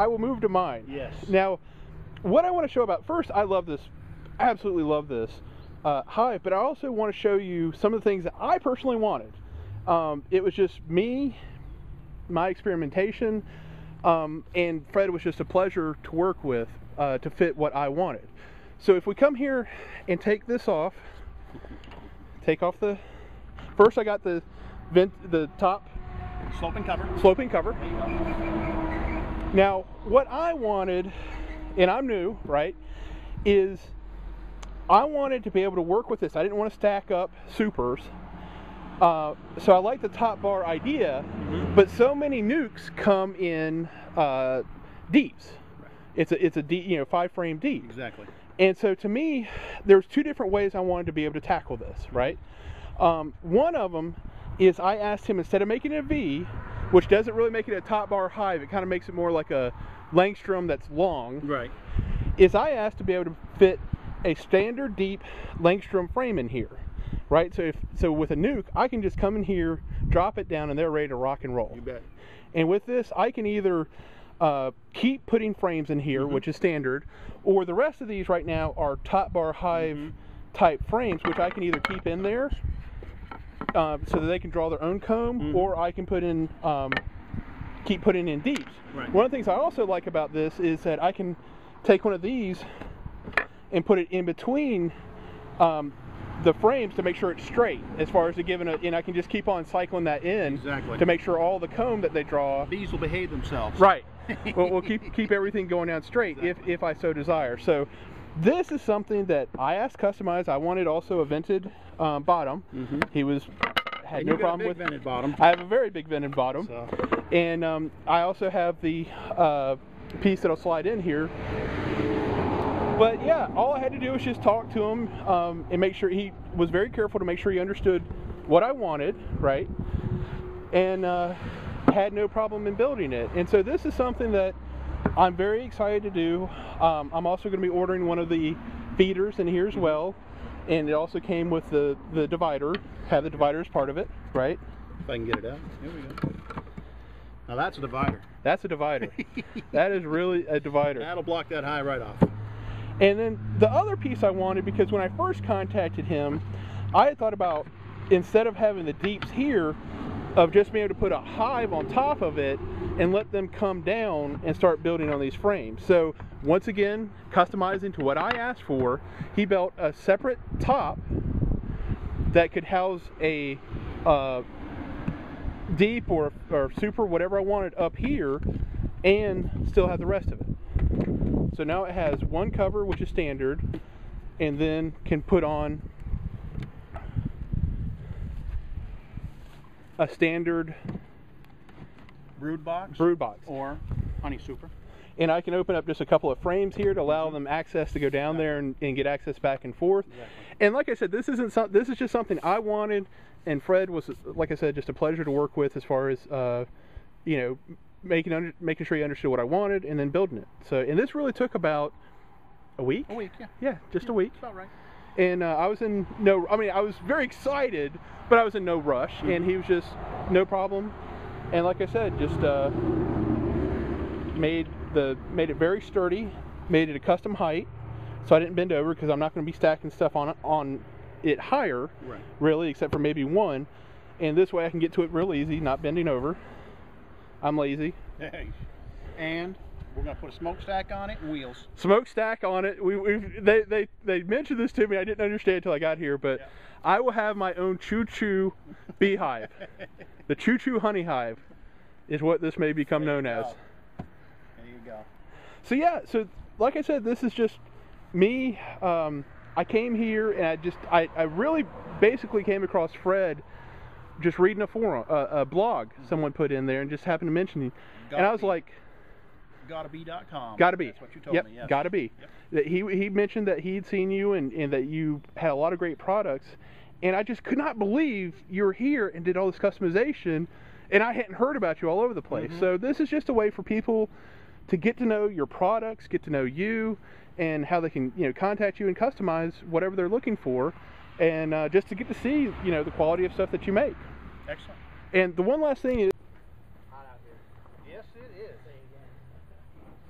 I will move to mine. Yes. Now, what I want to show about, first, I love this, absolutely love this Hive, but I also want to show you some of the things that I personally wanted. It was just me, my experimentation, and Fred was just a pleasure to work with to fit what I wanted. So if we come here and take this off, take off the, first I got the top sloping cover. Sloping cover. There you go. Now, what I wanted, and I'm new, right, is I wanted to be able to work with this. I didn't want to stack up supers. So I like the top bar idea, but so many nukes come in deeps. Right. It's a deep, 5-frame deep. Exactly. And so to me, there's two different ways I wanted to be able to tackle this, right? One of them is I asked him, instead of making it a V, which doesn't really make it a top bar Hive, it kind of makes it more like a Langstrom that's long. Right. Is I asked to be able to fit a standard deep Langstrom frame in here, right? So with a nuke, I can just come in here, drop it down, and they're ready to rock and roll. You bet. And with this, I can either keep putting frames in here, which is standard, or the rest of these right now are top bar Hive type frames, which I can either keep in there so that they can draw their own comb, or I can put in, keep putting in deeps. Right. One of the things I also like about this is that I can take one of these and put it in between the frames to make sure it's straight, as far as giving it, and I can just keep on cycling that in to make sure all the comb that they draw. Bees will behave themselves. Right. we'll keep everything going down straight if I so desire. So this is something that I asked customized. I wanted also a vented bottom. He had no problem with vented bottom. I have a very big vented bottom, and I also have the piece that'll slide in here. But yeah, all I had to do was just talk to him and make sure he was very careful to make sure he understood what I wanted, right? And had no problem in building it. And so this is something that I'm very excited to do. I'm also going to be ordering one of the feeders in here as well, and it also came with the divider. Have the divider as part of it, right? If I can get it out. Here we go. Now that's a divider. That's a divider. That is really a divider. That'll block that high right off. And then the other piece I wanted, because when I first contacted him, I had thought about, instead of having the deeps here, of just being able to put a Hive on top of it and let them come down and start building on these frames. So once again, customizing to what I asked for, he built a separate top that could house a deep or super, whatever I wanted up here, and still have the rest of it. So now it has one cover, which is standard, and then can put on a standard brood box or honey super. And I can open up just a couple of frames here to allow them access to go down there and get access back and forth. And like I said, this is just something I wanted, and Fred was, like I said, just a pleasure to work with as far as making sure he understood what I wanted and then building it. So, and this really took about a week. A week, yeah. Yeah, just a week. About right. And I was in I was very excited, but I was in no rush, and he was just no problem. And like I said, just made it very sturdy, made it a custom height, so I didn't bend over, because I'm not going to be stacking stuff on it higher, really, except for maybe one. And this way I can get to it real easy, not bending over. I'm lazy. And we're going to put a smokestack on it and wheels. Smokestack on it. They mentioned this to me. I didn't understand until I got here, but I will have my own choo-choo beehive. The choo-choo honey hive is what this may become known as. There you go. So yeah, so like I said, this is just me. I came here and I really basically came across Fred just reading a forum, a blog someone put in there, and just happened to mention him. And I was like, gottabe.com. Gotta be. That's what you told me. Yes. Gotta be. That he mentioned that he'd seen you and that you had a lot of great products, and I just could not believe you were here and did all this customization, and I hadn't heard about you all over the place. So this is just a way for people to get to know your products, get to know you, and how they can contact you and customize whatever they're looking for, and just to get to see the quality of stuff that you make. Excellent. And the one last thing is, Hot out here. Yes, it is.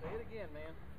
Say it again, man.